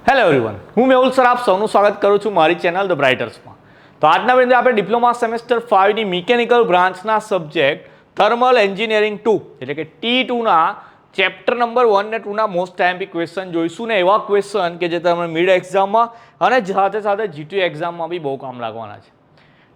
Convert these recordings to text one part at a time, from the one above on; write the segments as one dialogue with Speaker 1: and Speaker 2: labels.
Speaker 1: Hello everyone, હું Mehul sir આપ સૌનું સ્વાગત કરું છું મારી ચેનલ ધ બ્રાઇટર્સમાં. તો આજના વિડીયોમાં આપણે ડિપ્લોમા સેમેસ્ટર 5ની મિકેનિકલ બ્રાન્ચના સબ્જેક્ટ થર્મલ એન્જિનિયરિંગ 2 એટલે કે T2ના ચેપ્ટર નંબર 1 ને 2ના મોસ્ટ આઈએમપી ક્વેશ્ચન જોઈશું ને એવા ક્વેશ્ચન કે જે તમને મિડ એક્ઝામમાં અને સાથે સાથે જીટી એક્ઝામમાં બી બહુ કામ લાગવાના છે.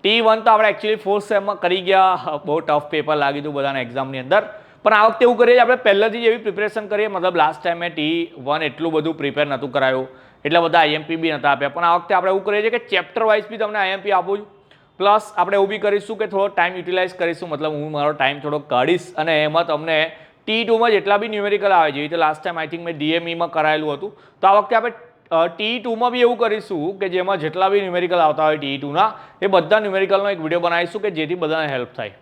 Speaker 1: T1 તો આપણે એકચ્યુઅલી ફોર્થ સેમમાં કરી ગયા, બહુ ટફ પેપર લાગી હતું બધાના એક્ઝામની અંદર. પણ આ વખતે એવું કરીએ આપણે પહેલાથી જ એવી પ્રિપેરેશન કરીએ, મતલબ લાસ્ટ ટાઈમે T1 એટલું બધું પ્રિપેર નહોતું કરાયું, એટલા બધા આઈએમપી બી નહોતા આપ્યા. પણ આ વખતે આપણે એવું કરીએ છીએ કે ચેપ્ટર વાઇઝ બી તમને આઈએમપી આપું છું, પ્લસ આપણે એવું બી કરીશું કે થોડો ટાઈમ યુટિલાઇઝ કરીશું, મતલબ હું મારો ટાઈમ થોડો કાઢીશ અને એમાં તમને T2માં જેટલા બી ન્યુમેરિકલ આવે છે, એ રીતે લાસ્ટ ટાઈમ આઈ થિંક મેં DMEમાં કરાયેલું હતું, તો આ વખતે આપણે T2માં બી એવું કરીશું કે જેમાં જેટલા બી ન્યુમેરિકલ આવતા હોય T2ના એ બધા ન્યુમેરિકલનો એક વિડીયો બનાવીશું કે જેથી બધાને હેલ્પ થાય.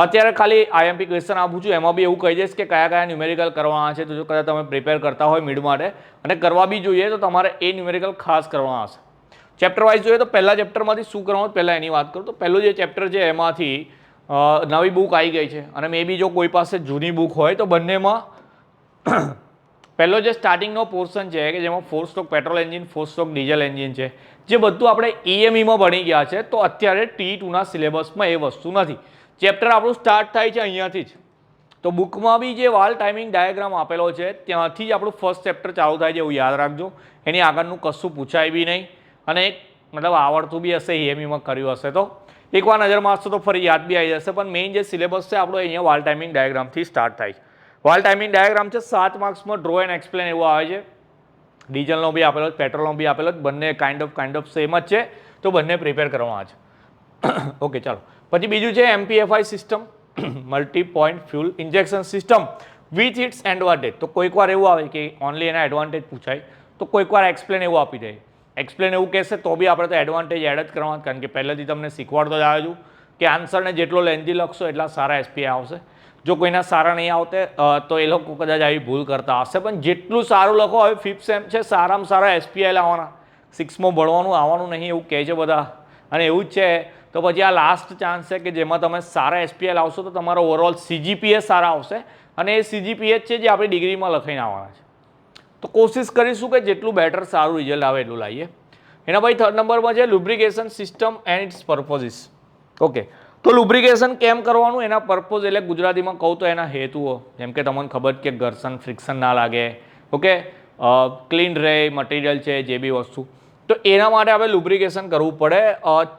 Speaker 1: અત્યારે ખાલી આઈએમપી ક્વેશ્ચન આપું છું, એમાં બી એવું કહી દઈશ કે કયા કયા ન્યુમેરિકલ કરવાના છે. તો જો કદાચ તમે પ્રિપેર કરતા હોય મિડ માટે અને કરવા બી જોઈએ તો તમારે એ ન્યુમેરિકલ ખાસ કરવાના હશે. ચેપ્ટર વાઇઝ જોઈએ તો પહેલા ચેપ્ટરમાંથી શું કરવાનું પહેલાં એની વાત કરું તો પહેલું જે ચેપ્ટર છે એમાંથી નવી બુક આવી ગઈ છે અને મે બી જો કોઈ પાસે જૂની બુક હોય તો બંનેમાં પહેલો જે સ્ટાર્ટિંગનો પોર્શન છે કે જેમાં 4 stroke petrol engine 4 stroke diesel engine છે, જે બધું આપણે EMEમાં ભણી ગયા છે, તો અત્યારે T2ના સિલેબસમાં એ વસ્તુ નથી. ચેપ્ટર આપણું સ્ટાર્ટ થાય છે અહીંયાથી જ. તો બુકમાં બી જે વાલ ટાઈમિંગ ડાયાગ્રામ આપેલો છે ત્યાંથી જ આપણું ફર્સ્ટ ચેપ્ટર ચાલુ થાય છે, એવું યાદ રાખજો. એની આગળનું કશું પૂછાય બી નહીં અને મતલબ આવડતું બી હશે, EMEમાં કર્યું હશે તો એકવાર નજર મારશો તો ફરી યાદ બી આવી જશે. પણ મેઇન જે સિલેબસ છે આપણો અહીંયા વાલ ટાઈમિંગ ડાયાગ્રામથી સ્ટાર્ટ થાય છે. વાલ ટાઈમિંગ ડાયાગ્રામ છે 7 માર્ક્સમાં, ડ્રો એન્ડ એક્સપ્લેન એવું આવે છે. ડીઝલનો બી આપેલો છે, પેટ્રોલનો બી આપેલો છે, બંને કાઇન્ડ ઓફ સેમ જ છે, તો બંને પ્રિપેર કરવાના છે. ઓકે ચાલો, પછી બીજું છે MPFI system, multi point fuel injection system with it's advantage. તો કોઈક વાર એવું આવે કે ઓનલી એના એડવાન્ટેજ પૂછાય, તો કોઈક વાર એક્સપ્લેન એવું આપી દે. એક્સપ્લેન એવું કહેશે તો બી આપણે તો એડવાન્ટેજ એડ જ કરવાના, કારણ કે પહેલેથી તમને શીખવાડતો જ આવ્યો છું કે આન્સરને જેટલો લેન્ધી લખશો એટલા સારા SPI આવશે. જો કોઈના સારા નહીં આવતે તો એ લોકો કદાચ આવી ભૂલ કરતા હશે, પણ જેટલું સારું લખો, હવે 5th સેમ છે, સારામાં સારા SPI લાવવાના, 6માં ભણવાનું આવવાનું નહીં એવું કહે છે બધા, અને એવું જ છે. તો પછી આ લાસ્ટ ચાન્સ છે કે જેમાં તમે સારા SPI લાવશો તો તમારો ઓવરઓલ CGPA સારા આવશે, અને એ CGPA જ છે જે આપણી ડિગ્રીમાં લખાઈને આવવાના છે. તો કોશિશ કરીશું કે જેટલું બેટર સારું રિઝલ્ટ આવે એટલું લાવીએ. એના પછી થર્ડ નંબરમાં છે lubrication system and its purposes. Okay, તો લુબ્રિકેશન કેમ કરવાનું, એના પર્પઝ એટલે ગુજરાતીમાં કહું તો એના હેતુઓ, જેમ કે તમને ખબર કે ઘર્ષણ ફ્રિક્શન ના લાગે, ઓકે, ક્લીન રહે મટીરિયલ છે જે બી વસ્તુ, તો એના માટે આપણે લુબ્રિકેશન કરવું પડે.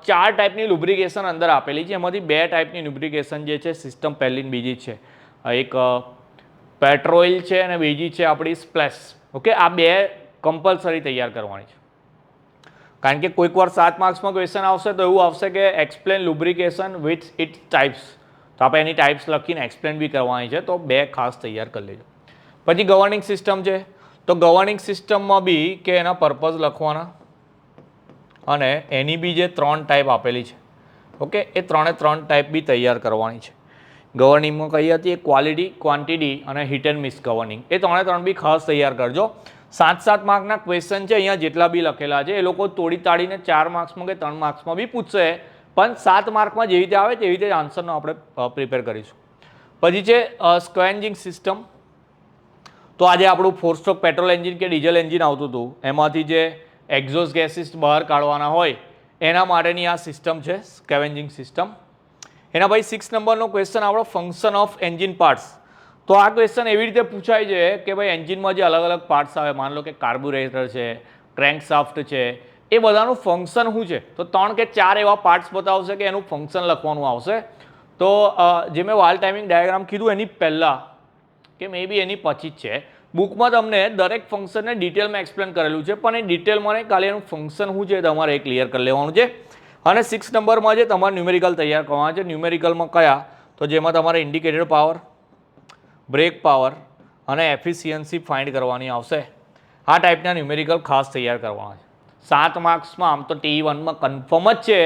Speaker 1: 4 ટાઈપની લુબ્રિકેશન અંદર આપેલી છે, એમાંથી 2 ટાઈપની લુબ્રિકેશન જે છે સિસ્ટમ પહેલી ને બીજી છે, એક પેટ્રોઇલ છે અને બીજી છે આપણી સ્પ્લેશ. ઓકે, આ 2 કમ્પલસરી તૈયાર કરવાની છે, કારણ કે કોઈક વાર 7 માર્ક્સમાં ક્વેશ્ચન આવશે તો એવું આવશે કે explain lubrication with it's types, તો આપણે એની ટાઈપ્સ લખીને એક્સપ્લેન બી કરવાની છે, તો 2 ખાસ તૈયાર કરી લેજો. પછી ગવર્નિંગ સિસ્ટમ છે, તો ગવર્નિંગ સિસ્ટમમાં બી કે એના પર્પઝ લખવાના અને એની બી જે 3 ટાઈપ આપેલી છે, ઓકે, એ 3 ટાઈપ બી તૈયાર કરવાની છે. ગવર્નિંગમાં કઈ હતી, એ ક્વોલિટી, ક્વોન્ટિટી અને હિટ એન્ડ મિસ ગવર્નિંગ, એ 3 બી ખાસ તૈયાર કરજો. 7 માર્કના ક્વેશ્ચન છે અહીંયા જેટલા બી લખેલા છે, એ લોકો તોડી તાડીને 4 માર્ક્સમાં કે 3 માર્ક્સમાં બી પૂછશે, પણ 7 માર્કમાં જેવી રીતે આવે તેવી રીતે આન્સરનો આપણે પ્રિપેર કરીશું. પછી છે સ્ક્વેન્જિંગ સિસ્ટમ. તો આજે આપણું 4 સ્ટ્રોક પેટ્રોલ એન્જિન કે ડીઝલ એન્જિન આવતું હતું, એમાંથી જે એક્ઝોસ્ટ ગેસીસ બહાર કાઢવાના હોય એના માટેની આ સિસ્ટમ છે સ્કેવેન્જિંગ સિસ્ટમ. એના પછી 6 નંબરનો ક્વેશ્ચન આપણો ફંક્શન ઓફ એન્જિન પાર્ટ્સ. તો આ ક્વેશ્ચન એવી રીતે પૂછાય છે કે ભાઈ એન્જિનમાં જે અલગ અલગ પાર્ટ્સ આવે, માન લો કે કાર્બોરેટર છે, ક્રેન્કશાફ્ટ છે, એ બધાનું ફંક્શન શું છે, તો 3 કે 4 એવા પાર્ટ્સ બતાવશે કે એનું ફંક્શન લખવાનું આવશે. તો જે મેં વાલ ટાઈમિંગ ડાયાગ્રામ કીધું એની પહેલાં કે મે બી એની પછી જ છે, બુકમાં તમને દરેક ફંક્શનને ડિટેલમાં એક્સપ્લેન કરેલું છે, પણ એ ડિટેલમાં નહીં, ખાલી એનું ફંક્શન શું છે તમારે એ ક્લિયર કરી લેવાનું છે. અને 6 નંબરમાં જે તમારે ન્યુમેરિકલ તૈયાર કરવાના છે, ન્યુમેરિકલમાં કયા, તો જેમાં તમારે ઇન્ડિકેટર પાવર, બ્રેક પાવર અને એફિશિયન્સી ફાઇન્ડ કરવાની આવશે. આ ટાઈપના ન્યુમેરિકલ ખાસ તૈયાર કરવાના છે. 7 માર્ક્સમાં આમ તો T1માં કન્ફર્મ જ છે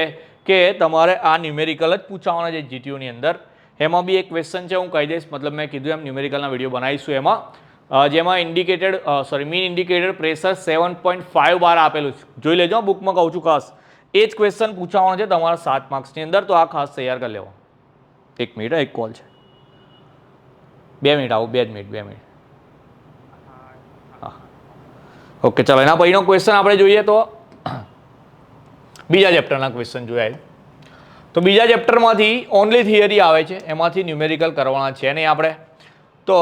Speaker 1: કે તમારે આ ન્યુમેરિકલ જ પૂછાવાના છે GTOની અંદર. એમાં બી એક ક્વેશ્ચન છે, હું કહી દઈશ, મતલબ મેં કીધું એમ ન્યુમેરિકલના વિડીયો બનાવીશું એમાં, જેમાં મીન ઇન્ડિકેટેડ પ્રેશર 7.5 બાર આપેલું છે, જોઈ લેજો બુકમાં કહું છું ખાસ. એ જ ક્વેશ્ચન પૂછાવાનો છે તમારા 7 માર્ક્સની અંદર, તો આ ખાસ તૈયાર કરી લેવો. 1 મિનિટ, એક કોલ છે, 2 મિનિટ આવું, 2 મિનિટ. હા, ઓકે, ચાલો એના પછીનો ક્વેશ્ચન આપણે જોઈએ તો બીજા ચેપ્ટરના ક્વેશ્ચન જોયા. તો બીજા ચેપ્ટરમાંથી ઓનલી થિયરી આવે છે, એમાંથી ન્યુમેરિકલ કરવાના છે નહીં આપણે. તો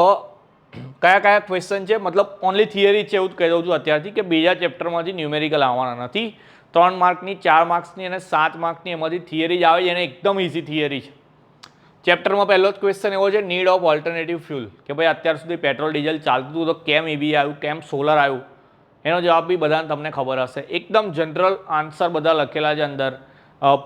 Speaker 1: કયા કયા ક્વેશ્ચન છે, મતલબ ઓનલી થિયરી છે એવું જ કહી દઉં છું અત્યારથી કે બીજા ચેપ્ટરમાંથી ન્યુમેરિકલ આવવાના નથી. 3 માર્કની, 4 માર્ક્સની અને 7 માર્ક્સની એમાંથી થિયરી જ આવે છે અને એકદમ ઇઝી થિયરી છે. ચેપ્ટરમાં પહેલો જ ક્વેશ્ચન એવો છે, નીડ ઓફ ઓલ્ટરનેટિવ ફ્યુલ, કે ભાઈ અત્યાર સુધી પેટ્રોલ ડીઝલ ચાલતું હતું તો કેમ EV આવ્યું, કેમ સોલર આવ્યું. એનો જવાબ બી બધાને તમને ખબર હશે. એકદમ જનરલ આન્સર બધા લખેલા છે અંદર,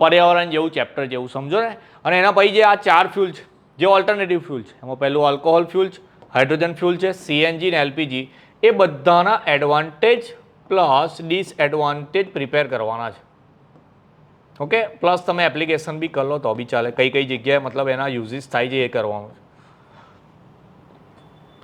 Speaker 1: પર્યાવરણ જેવું ચેપ્ટર જેવું, સમજો ને. અને એના પછી જે આ 4 ફ્યુલ છે જે ઓલ્ટરનેટિવ ફ્યુલ છે, એમાં પહેલું આલ્કોહોલ ફ્યુલ છે, હાઇડ્રોજન ફ્યુલ છે, CNG ને LPG, એ બધાના એડવાન્ટેજ પ્લસ ડિસએડવાન્ટેજ પ્રિપેર કરવાના છે. ઓકે, પ્લસ તમે એપ્લિકેશન બી કરી લો તો બી ચાલે, કઈ કઈ જગ્યાએ મતલબ એના યુઝિસ થાય છે એ કરવાનું છે.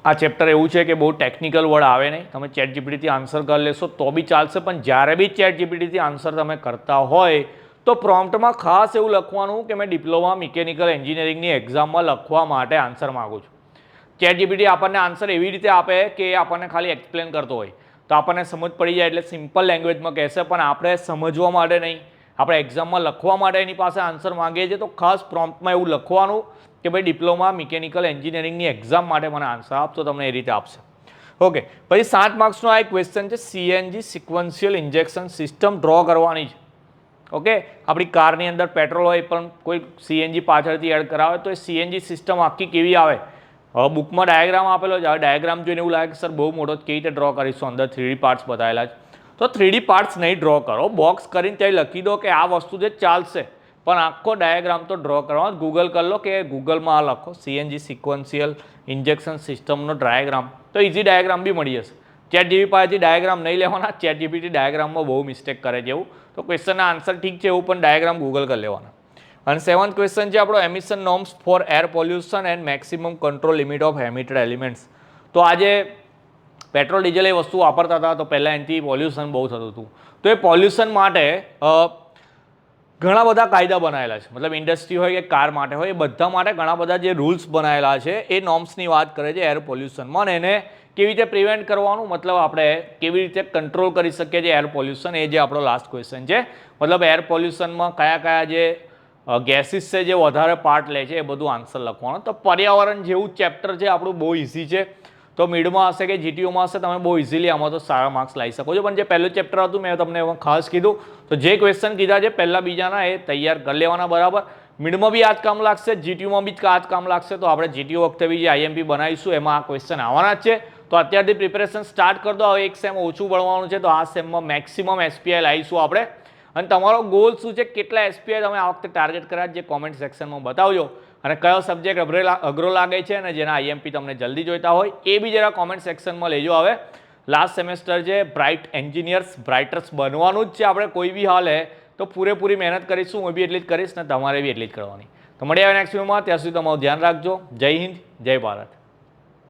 Speaker 1: આ ચેપ્ટર એવું છે કે બહુ ટેકનિકલ વર્ડ આવે નહીં, તમે ચેટ જીપીટીથી આન્સર કરી લેશો તો બી ચાલશે, પણ જ્યારે બી ચેટ જીપીટીથી આન્સર તમે કરતા હોય તો પ્રોમ્પ્ટમાં ખાસ એવું લખવાનું કે મેં ડિપ્લોમા મિકેનિકલ એન્જિનિયરિંગની એક્ઝામમાં લખવા માટે આન્સર માગું છું. ચેટ જીપીટી આપણને આન્સર એવી રીતે આપે કે આપણને ખાલી એક્સપ્લેન કરતો હોય તો આપણને સમજ પડી જાય એટલે સિમ્પલ લેંગ્વેજમાં કહેશે, પણ આપણે સમજવા માટે નહીં, આપણે એક્ઝામમાં લખવા માટે એની પાસે આન્સર માંગીએ છીએ. તો ખાસ પ્રોમ્પ્ટમાં એવું લખવાનું કે ભાઈ ડિપ્લોમા મિકેનિકલ એન્જિનિયરિંગની એક્ઝામ માટે મને આન્સર આપશો, તમને એ રીતે આપશે. ઓકે, પછી 7 માર્ક્સનો આ એક ક્વેશ્ચન છે, CNG sequential injection system draw કરવાની છે. ઓકે, આપણી કારની અંદર પેટ્રોલ હોય પણ કોઈ CNG પાછળથી એડ કરાવે તો એ CNG સિસ્ટમ આખી કેવી આવે. હવે બુકમાં ડાયાગ્રામ આપેલો છે, હવે ડાયાગ્રામ જોઈને એવું લાગે કે સર બહુ મોટો કેવી રીતે ડ્રો કરીશું, અંદર 3D પાર્ટ્સ બતાવેલા છે. તો 3D પાર્ટ્સ નહીં ડ્રો કરો, બોક્સ કરીને ત્યાં લખી દો કે આ વસ્તુ જે ચાલશે, પણ આખો ડાયાગ્રામ તો ડ્રો કરવાનો. ગૂગલ કરી લો કે ગૂગલમાં આ લખો CNG સિક્વન્શિયલ ઇન્જેક્શન સિસ્ટમનો ડાયાગ્રામ, તો ઇઝી ડાયાગ્રામ બી મળી જશે. ચેટ જીપીટી પાસેથી ડાયાગ્રામ નહીં લેવાના, ચેટ જીપીટી ડાયાગ્રામમાં બહુ મિસ્ટેક કરે છે એવું. તો ક્વેશ્ચનના આન્સર ઠીક છે એવું, પણ ડાયાગ્રામ ગૂગલ કરી લેવાના. અને 7th ક્વેશ્ચન છે આપણો, emission norms for air pollution and maximum control limit of emitted elements. તો આજે પેટ્રોલ ડીઝલ એ વસ્તુ વાપરતા હતા તો પહેલાં એનાથી પોલ્યુશન બહુ થતું હતું. તો એ પોલ્યુશન માટે ઘણા બધા કાયદા બનાવેલા છે, મતલબ ઇન્ડસ્ટ્રી હોય કે કાર માટે હોય, એ બધા માટે ઘણા બધા જે રૂલ્સ બનાવેલા છે એ નોર્મ્સની વાત કરે છે એર પોલ્યુશનમાં. અને એને કેવી રીતે પ્રિવેન્ટ કરવાનું, મતલબ આપણે કેવી રીતે કંટ્રોલ કરી શકીએ છીએ એર પોલ્યુશન, એ જે આપણો લાસ્ટ ક્વેશ્ચન છે. મતલબ એર પોલ્યુશનમાં કયા કયા જે ગેસીસ છે જે વધારે પાર્ટ લે છે એ બધું આન્સર લખવાનું. તો પર્યાવરણ જેવું ચેપ્ટર છે આપણું, બહુ ઇઝી છે. તો મિડમાં હશે કે જીટીયુમાં હશે, તમે બહુ ઇઝીલી આમાં તો સારા માર્ક્સ લાવી શકો છો. પણ જે પહેલું ચેપ્ટર હતું મેં તમને ખાસ કીધું, તો જે ક્વેશ્ચન કીધા છે પહેલા બીજાના એ તૈયાર કરી લેવાના બરાબર. મિડમાં બી આ જ કામ લાગશે, જીટીયુમાં બી આ જ કામ લાગશે. તો આપણે જીટીયુ વખતે બી જે IMP બનાવીશું એમાં આ ક્વેશ્ચન આવવાના જ છે. તો અત્યારથી પ્રિપેરેશન સ્ટાર્ટ કરી દો. હવે એક સેમ ઓછું ભણવાનું છે તો આ સેમમાં મેક્સિમમ SPI લાવીશું આપણે. અને તમારો ગોલ શું છે, કેટલા SPI તમે આ વખતે ટાર્ગેટ કર્યા જે કોમેન્ટ સેક્શનમાં બતાવજો. અને કયો સબ્જેક્ટ અઘરો લાગે છે અને જેના IMP તમને જલ્દી જોઈતા હોય એ બી જરા કોમેન્ટ સેક્શનમાં લેજો. હવે લાસ્ટ સેમેસ્ટર છે, બ્રાઇટ એન્જિનિયર્સ બ્રાઇટર્સ બનવાનું જ છે આપણે કોઈ બી હાલે. તો પૂરેપૂરી મહેનત કરીશું, હું બી એટલી જ કરીશ ને તમારે બી એટલી જ કરવાની. તો મળીએ હવે નેક્સ્ટ વિડીયોમાં, ત્યાં સુધી તમારું ધ્યાન રાખજો. જય હિન્દ, જય ભારત.